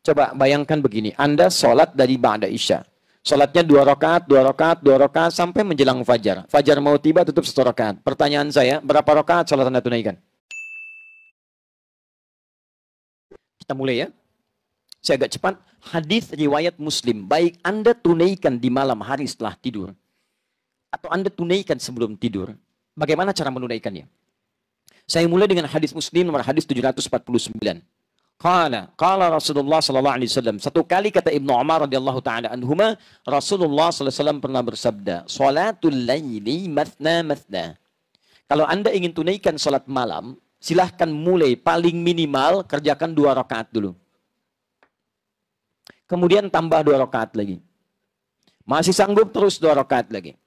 Coba bayangkan begini, Anda sholat dari ba'da isya. Sholatnya 2 rakaat, 2 rakaat, 2 rakaat sampai menjelang fajar. Fajar mau tiba tutup 1 rakaat. Pertanyaan saya, berapa rakaat sholat Anda tunaikan? Kita mulai ya. Saya agak cepat. Hadis riwayat Muslim, baik Anda tunaikan di malam hari setelah tidur atau Anda tunaikan sebelum tidur, bagaimana cara menunaikannya? Saya mulai dengan hadis Muslim nomor hadis 749. Qala Rasulullah sallallahu alaihi wasallam. Satu kali kata Ibnu Umar radhiyallahu taala anhuma, Rasulullah sallallahu alaihi wasallam pernah bersabda, "Shalatul laili mathna mathna." Kalau Anda ingin tunaikan salat malam, silahkan mulai paling minimal kerjakan 2 rakaat dulu. Kemudian tambah 2 rakaat lagi. Masih sanggup terus 2 rakaat lagi.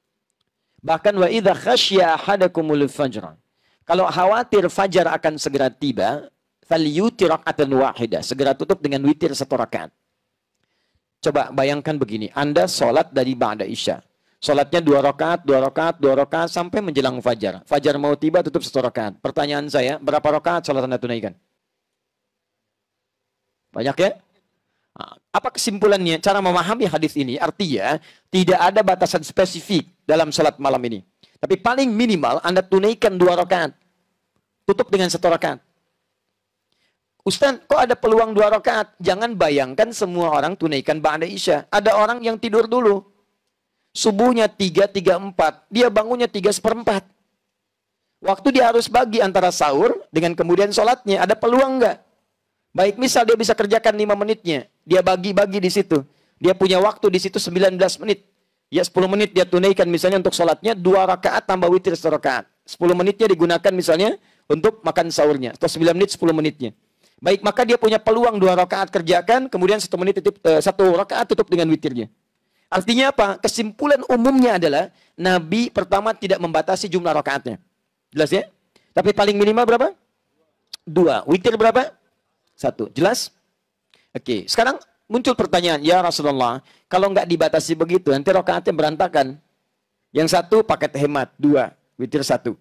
Bahkan wa idza khasyya ahadakumul fajr. Kalau khawatir fajar akan segera tiba, falyutir raka'atan wahidah. Segera tutup dengan witir 1 rakaat. Coba bayangkan begini, Anda sholat dari ba'da isya. Sholatnya 2 rakaat, 2 rakaat, 2 rakaat sampai menjelang fajar. Fajar mau tiba tutup 1 rakaat. Pertanyaan saya, berapa rakaat sholat Anda tunaikan? Banyak ya? Apa kesimpulannya? Cara memahami hadis ini artinya tidak ada batasan spesifik dalam sholat malam ini. Tapi paling minimal Anda tunaikan 2 rakaat. Tutup dengan 1 rakaat. Ustaz, kok ada peluang 2 rakaat? Jangan bayangkan semua orang tunaikan ba'da isya. Ada orang yang tidur dulu. Subuhnya 3:34. Dia bangunnya 3:4. Waktu dia harus bagi antara sahur dengan kemudian sholatnya. Ada peluang nggak? Baik, misal dia bisa kerjakan 5 menitnya. Dia bagi-bagi di situ. Dia punya waktu di situ 19 menit. Ya 10 menit dia tunaikan misalnya untuk sholatnya. 2 rakaat tambah witir 1 rakaat. 10 menitnya digunakan misalnya untuk makan sahurnya. Atau 9 menit 10 menitnya. Baik, maka dia punya peluang 2 rakaat kerjakan, kemudian 1 menit tutup, 1 rakaat tutup dengan witirnya. Artinya apa? Kesimpulan umumnya adalah Nabi pertama tidak membatasi jumlah rakaatnya. Jelas ya? Tapi paling minimal berapa? 2. Witir berapa? 1. Jelas? Oke. Sekarang muncul pertanyaan, ya Rasulullah, kalau nggak dibatasi begitu, nanti rakaatnya berantakan. Yang 1 paket hemat, 2. Witir 1.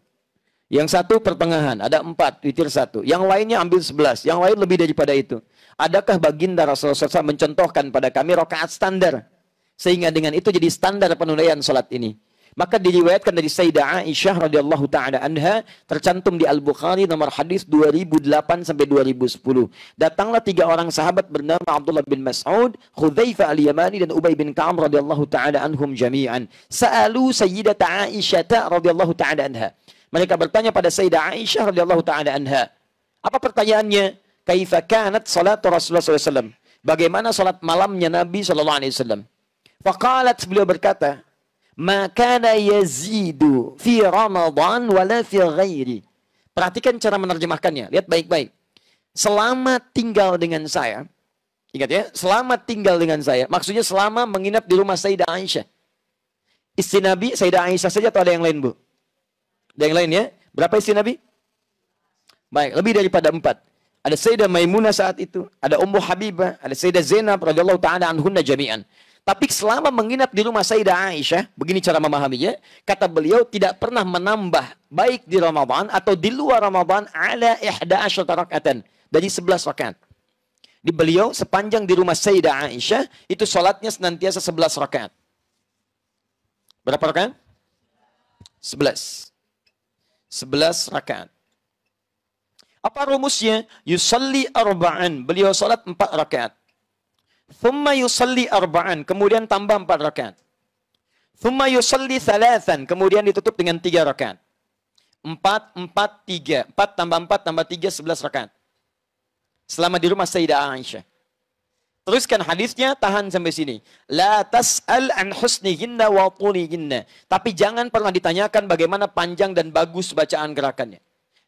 Yang 1 pertengahan, ada 4, witir 1. Yang lainnya ambil 11, yang lain lebih daripada itu. Adakah baginda Rasulullah SAW mencontohkan pada kami rakaat standar? Sehingga dengan itu jadi standar penunaian salat ini. Maka diriwayatkan dari Sayyidah Aisyah radhiyallahu taala anha, tercantum di Al-Bukhari nomor hadis 2008 sampai 2010. Datanglah 3 orang sahabat bernama Abdullah bin Mas'ud, Hudzaifah al-Yamani dan Ubay bin Ka'ab radhiyallahu taala anhum jami'an. Sa'alu Sayyidah Aisyah radhiyallahu taala anha. Mereka bertanya pada Sayyidah Aisyah radhiyallahu taala anha. Apa pertanyaannya? Kaifa kanat salat Rasulullah SAW? Bagaimana salat malamnya Nabi SAW? Faqalat, beliau berkata, ma kana yazidu fi Ramadan wala fi ghairi. Perhatikan cara menerjemahkannya. Lihat baik-baik. Selama tinggal dengan saya, ingat ya, selama tinggal dengan saya, maksudnya selama menginap di rumah Sayyidah Aisyah. Istri Nabi Sayyidah Aisyah saja atau ada yang lain, Bu? Ada yang lain ya? Berapa istri Nabi? Baik, lebih daripada 4. Ada Sayyidah Maimunah saat itu, ada Ummu Habibah, ada Sayyidah Zainab radhiyallahu taala anhunna jami'an. Tapi selama menginap di rumah Sayyidah Aisyah, begini cara memahaminya, kata beliau tidak pernah menambah baik di Ramadan atau di luar Ramadan ala 11 rakaatan, dari 11 rakaat. Di beliau sepanjang di rumah Sayyidah Aisyah itu salatnya senantiasa 11 rakaat. Berapa rakaat? 11. 11 rakaat. Apa rumusnya? Yusalli arba'an. Beliau salat 4 rakaat. Thumma yusalli arba'an. Kemudian tambah 4 rakaat. Thumma yusalli thalathan. Kemudian ditutup dengan 3 rakaat. 4, 4, 3. 4 tambah 4 tambah 3, 11 rakaat. Selama di rumah Sayyidah Aisyah. Teruskan hadisnya, tahan sampai sini. La tas'al an husnihinna wa tulihinna. Tapi jangan pernah ditanyakan bagaimana panjang dan bagus bacaan gerakannya.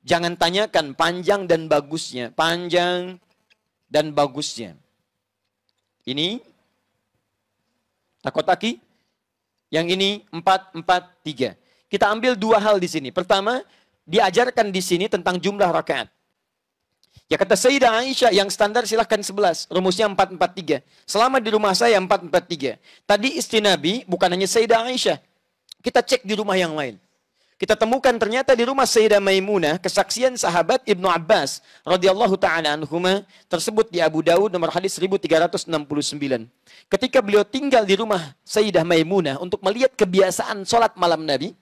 Jangan tanyakan panjang dan bagusnya. Panjang dan bagusnya. Ini takotaki. Yang ini 4, 4, 3. Kita ambil 2 hal di sini. Pertama, diajarkan di sini tentang jumlah rakaat. Ya kata Sayyidah Aisyah, yang standar silahkan 11. Rumusnya 4, 4, 3. Selama di rumah saya 4, 4, 3. Tadi istri Nabi bukan hanya Sayyidah Aisyah. Kita cek di rumah yang lain. kita temukan ternyata di rumah Sayyidah Maimunah, kesaksian sahabat Ibnu Abbas radhiyallahu taala anhuma tersebut di Abu Daud nomor hadis 1369. Ketika beliau tinggal di rumah Sayyidah Maimunah untuk melihat kebiasaan sholat malam Nabi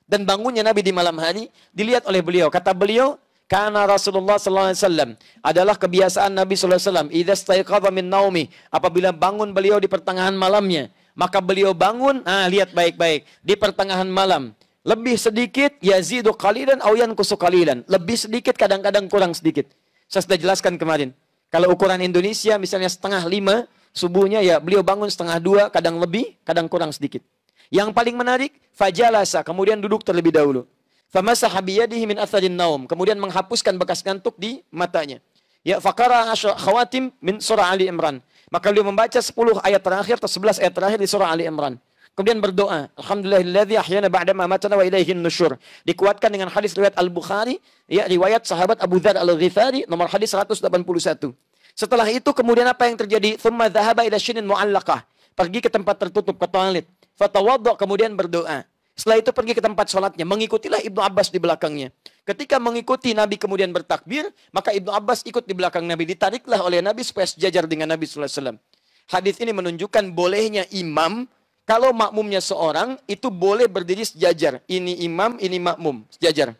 dan bangunnya Nabi di malam hari, dilihat oleh beliau. Kata beliau, karena Rasulullah SAW adalah kebiasaan Nabi SAW. Idza staiqadha min naumi, apabila bangun beliau di pertengahan malamnya, maka beliau bangun, lihat baik-baik, di pertengahan malam. Lebih sedikit, yazidu qalilan aw yanqusu qalilan. Lebih sedikit, kadang-kadang kurang sedikit. Saya sudah jelaskan kemarin. Kalau ukuran Indonesia, misalnya 4:30, subuhnya ya beliau bangun 1:30, kadang lebih, kadang kurang sedikit. Yang paling menarik, fajalasa, kemudian duduk terlebih dahulu. Famasaha biyadihi min atharin naum, kemudian menghapuskan bekas ngantuk di matanya. Ya, faqara khawatim min surah Ali Imran. Maka beliau membaca 10 ayat terakhir atau 11 ayat terakhir di surah Ali Imran. Kemudian berdoa, alhamdulillahilladzi ahyana ba'da ma amatana wa ilaihin nusyur. Dikuatkan dengan hadis riwayat Al-Bukhari, ya, riwayat sahabat Abu Dzar Al-Ghifari nomor hadis 181. Setelah itu kemudian apa yang terjadi? Tsumma dzahaba ila syinin mu'allaqah. Pergi ke tempat tertutup, ke toilet. Fatawaddo, kemudian berdoa. Setelah itu pergi ke tempat sholatnya. Mengikutilah Ibnu Abbas di belakangnya. Ketika mengikuti Nabi kemudian bertakbir, maka Ibnu Abbas ikut di belakang Nabi. Ditariklah oleh Nabi supaya sejajar dengan Nabi SAW. Hadis ini menunjukkan bolehnya imam, kalau makmumnya seorang, itu boleh berdiri sejajar. Ini imam, ini makmum. Sejajar.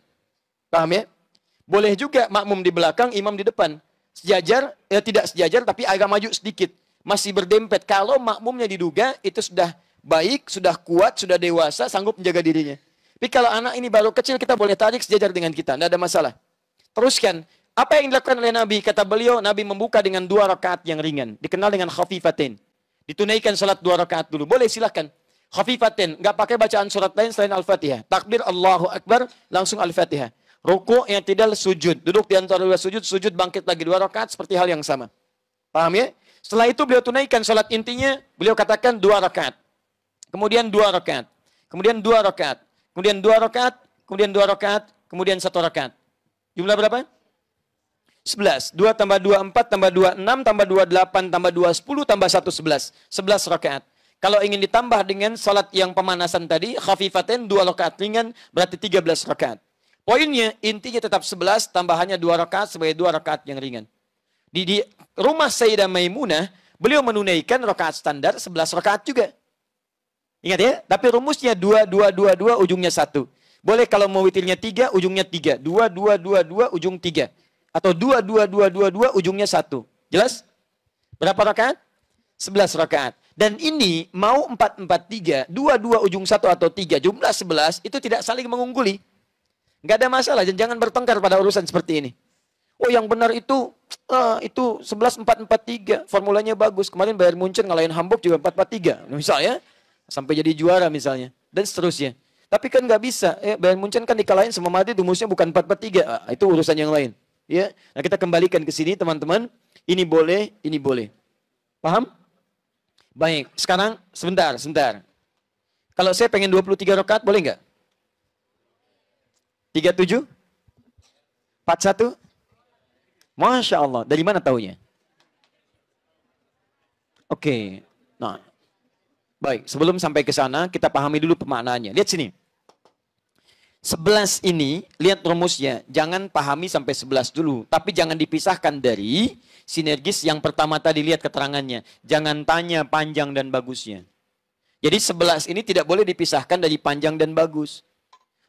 Paham ya? Boleh juga makmum di belakang, imam di depan. Sejajar, ya tidak sejajar, tapi agak maju sedikit. Masih berdempet. Kalau makmumnya diduga, itu sudah baik, sudah kuat, sudah dewasa, sanggup menjaga dirinya. Tapi kalau anak ini baru kecil, kita boleh tarik sejajar dengan kita. Tidak ada masalah. Teruskan. Apa yang dilakukan oleh Nabi? Kata beliau, Nabi membuka dengan 2 rakaat yang ringan. Dikenal dengan khafifatain. Ditunaikan salat 2 rakaat dulu. Boleh, silahkan. Khafifatain. Nggak pakai bacaan surat lain selain Al-Fatihah. Takbir Allahu Akbar, langsung Al-Fatihah. Ruku' yang tidak sujud. Duduk di antara 2 sujud, sujud bangkit lagi 2 rakaat seperti hal yang sama. Paham ya? Setelah itu beliau tunaikan salat intinya, beliau katakan 2 rakaat. Kemudian 2 rakaat. Kemudian 2 rakaat. Kemudian 2 rakaat. Kemudian 2 rakaat. Kemudian 1 rakaat. Jumlah berapa? 11. 2 tambah 2, 4 tambah 2, 6 tambah 2, 8 tambah 2, 10 tambah 1, 11. 11 rakaat. Kalau ingin ditambah dengan salat yang pemanasan tadi, khafifatain 2 rakaat ringan, berarti 13 rakaat. Poinnya, intinya tetap 11, tambahannya 2 rakaat sebagai 2 rakaat yang ringan. Di rumah Sayyidah Maimunah, beliau menunaikan rakaat standar 11 rakaat juga. Ingat ya, tapi rumusnya 2, 2, 2, 2, ujungnya 1. Boleh kalau mau witirnya 3, ujungnya 3. 2, 2, 2, 2, ujung 3. Atau 2, 2, 2, 2, 2, ujungnya 1. Jelas? Berapa rakaat? 11 rakaat. Dan ini mau 4, 4, 3, 2, 2, ujung 1 atau 3, jumlah 11, itu tidak saling mengungguli. Nggak ada masalah, dan jangan bertengkar pada urusan seperti ini. Oh yang benar itu 11, 4, 4, 3, formulanya bagus. Kemarin Bayern Munchen ngalahin Hamburg juga 4, 4, 3. Misalnya, sampai jadi juara misalnya. Dan seterusnya. Tapi kan nggak bisa. Bayern Munchen kan dikalahin sama Madrid, rumusnya bukan 4, 4, 3. Itu urusan yang lain. Ya, nah kita kembalikan ke sini teman-teman. Ini boleh, ini boleh. Paham? Baik, sekarang sebentar. Kalau saya pengen 23 rakaat boleh nggak? 37? 41? Masya Allah, dari mana taunya? Oke, nah, baik. Sebelum sampai ke sana, kita pahami dulu pemaknaannya. Lihat sini. 11 ini, lihat rumusnya. Jangan pahami sampai 11 dulu. Tapi jangan dipisahkan dari sinergis yang pertama tadi, lihat keterangannya. Jangan tanya panjang dan bagusnya. Jadi 11 ini tidak boleh dipisahkan dari panjang dan bagus.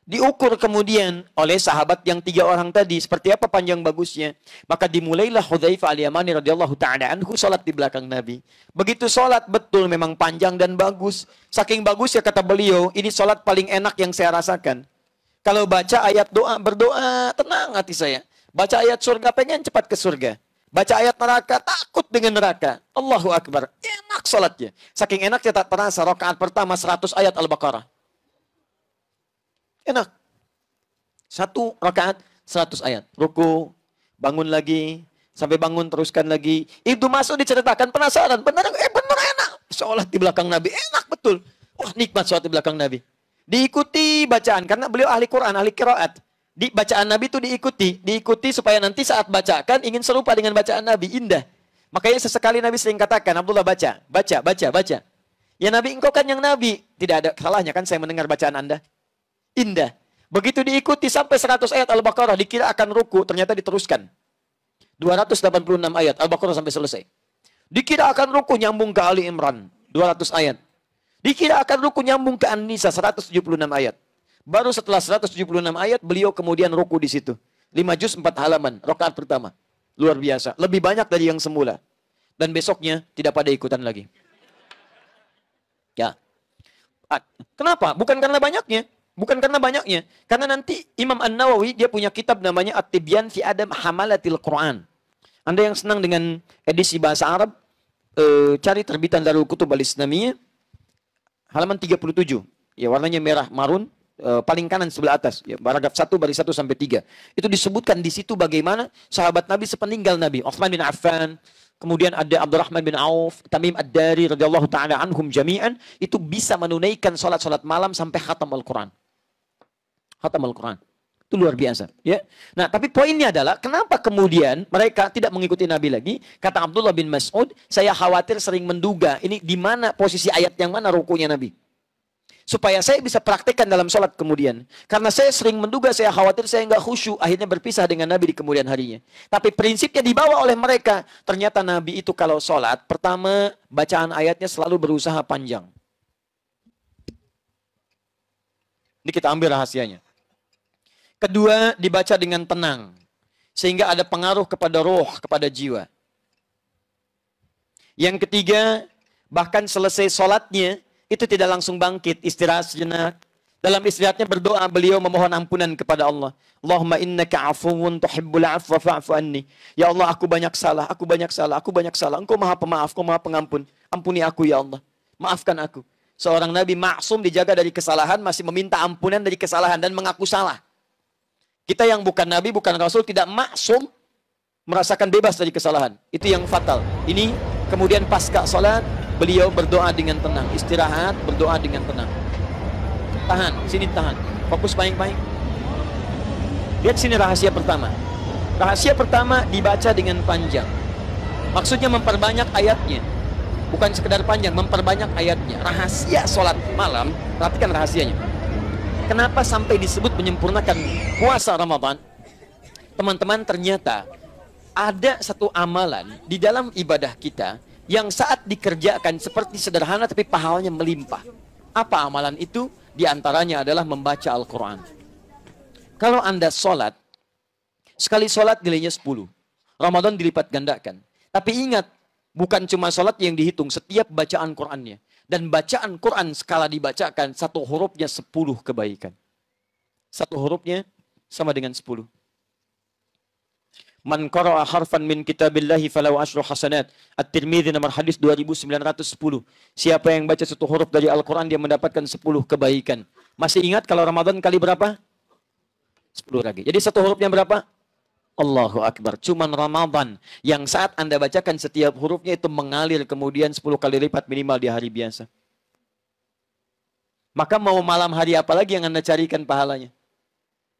Diukur kemudian oleh sahabat yang 3 orang tadi. Seperti apa panjang bagusnya. Maka dimulailah Hudzaifah al-Yamani radhiyallahu ta'ala anhu salat di belakang Nabi. Begitu salat betul memang panjang dan bagus. Saking bagusnya kata beliau, ini salat paling enak yang saya rasakan. Kalau baca ayat doa, berdoa, tenang hati saya. Baca ayat surga, pengen cepat ke surga. Baca ayat neraka, takut dengan neraka. Allahu Akbar. Enak salatnya. Saking enaknya tak terasa rakaat pertama 100 ayat Al-Baqarah. Enak. 1 rakaat 100 ayat. Ruku, bangun lagi, sampai bangun teruskan lagi. Itu masuk diceritakan penasaran. Benar enak. Sholat di belakang Nabi. Enak betul. Wah nikmat sholat di belakang Nabi. Diikuti bacaan, karena beliau ahli Quran, ahli qiraat. Di bacaan Nabi itu diikuti supaya nanti saat bacakan ingin serupa dengan bacaan Nabi, indah. Makanya sesekali Nabi sering katakan, Abdullah baca. Ya Nabi, engkau kan yang Nabi. Tidak ada salahnya kan saya mendengar bacaan Anda. Indah. Begitu diikuti sampai 100 ayat Al-Baqarah, dikira akan ruku, ternyata diteruskan. 286 ayat Al-Baqarah sampai selesai. Dikira akan ruku, nyambung ke Ali Imran, 200 ayat. Dikira akan ruku, nyambung ke An-Nisa, 176 ayat. Baru setelah 176 ayat, beliau kemudian ruku di situ. 5 juz 4 halaman, rakaat pertama. Luar biasa, lebih banyak dari yang semula. Dan besoknya tidak pada ikutan lagi. Ya. Kenapa? Bukan karena banyaknya. Bukan karena banyaknya. Karena nanti Imam An-Nawawi, dia punya kitab namanya At-Tibyan fi Adam Hamalatil Quran. Anda yang senang dengan edisi bahasa Arab, cari terbitan Darul Kutub Al-Islamiyah, halaman 37. Ya, warnanya merah marun, paling kanan sebelah atas. Ya, paragraf 1 baris 1 sampai 3. Itu disebutkan di situ bagaimana sahabat Nabi sepeninggal Nabi. Utsman bin Affan, kemudian ada Abdurrahman bin Auf, Tamim Ad-Dari radhiyallahu taala anhum jami'an, itu bisa menunaikan salat-salat malam sampai khatam Al-Quran. Khatam Al-Quran. Itu luar biasa. Ya. Nah, tapi poinnya adalah, kenapa kemudian mereka tidak mengikuti Nabi lagi? Kata Abdullah bin Mas'ud, saya khawatir sering menduga, ini di mana posisi ayat yang mana rukunya Nabi. Supaya saya bisa praktekkan dalam sholat kemudian. Karena saya sering menduga, saya khawatir saya nggak khusyuk, akhirnya berpisah dengan Nabi di kemudian harinya. Tapi prinsipnya dibawa oleh mereka. Ternyata Nabi itu kalau sholat, pertama bacaan ayatnya selalu berusaha panjang. Ini kita ambil rahasianya. Kedua, dibaca dengan tenang. Sehingga ada pengaruh kepada roh, kepada jiwa. Yang ketiga, bahkan selesai sholatnya, itu tidak langsung bangkit, istirahat sejenak. Dalam istirahatnya berdoa, beliau memohon ampunan kepada Allah. Allahumma innaka afuwun tuhibbul afwa fa'fu anni. Ya Allah, aku banyak salah, aku banyak salah, aku banyak salah. Engkau maha pemaaf, engkau maha pengampun. Ampuni aku ya Allah. Maafkan aku. Seorang Nabi maksum dijaga dari kesalahan, masih meminta ampunan dari kesalahan dan mengaku salah. Kita yang bukan Nabi, bukan Rasul, tidak maksum merasakan bebas dari kesalahan. Itu yang fatal. Ini kemudian pasca salat, beliau berdoa dengan tenang. Istirahat, berdoa dengan tenang. Tahan, sini tahan. Fokus baik-baik. Lihat sini rahasia pertama. Rahasia pertama dibaca dengan panjang. Maksudnya memperbanyak ayatnya. Bukan sekedar panjang, memperbanyak ayatnya. Rahasia sholat malam, perhatikan rahasianya. Kenapa sampai disebut menyempurnakan puasa Ramadan? Teman-teman, ternyata ada satu amalan di dalam ibadah kita yang saat dikerjakan seperti sederhana tapi pahalanya melimpah. Apa amalan itu? Di antaranya adalah membaca Al-Quran. Kalau Anda sholat, sekali sholat nilainya 10. Ramadan dilipat gandakan. Tapi ingat, bukan cuma sholat yang dihitung, setiap bacaan Qurannya. Dan bacaan Quran skala dibacakan, satu hurufnya 10 kebaikan. Satu hurufnya sama dengan 10. Man qara'a harfan min kitabillahi falahu asyru hasanat. At-Tirmidzi nomor hadis 2910. Siapa yang baca satu huruf dari Al-Quran, dia mendapatkan 10 kebaikan. Masih ingat kalau Ramadan kali berapa? 10 lagi. Jadi satu hurufnya berapa? Allahu Akbar. Cuman Ramadan yang saat Anda bacakan setiap hurufnya itu mengalir kemudian 10 kali lipat minimal di hari biasa. Maka mau malam hari apa lagi yang Anda carikan pahalanya?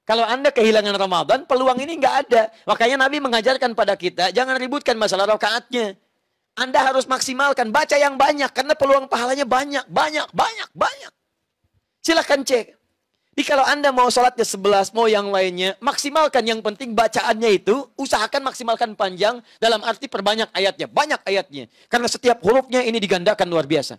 Kalau Anda kehilangan Ramadan, peluang ini nggak ada. Makanya Nabi mengajarkan pada kita, jangan ributkan masalah rakaatnya. Anda harus maksimalkan, baca yang banyak, karena peluang pahalanya banyak. Silahkan cek. Jadi kalau Anda mau sholatnya 11, mau yang lainnya, maksimalkan. Yang penting bacaannya itu, usahakan maksimalkan panjang, dalam arti perbanyak ayatnya. Banyak ayatnya. Karena setiap hurufnya ini digandakan luar biasa.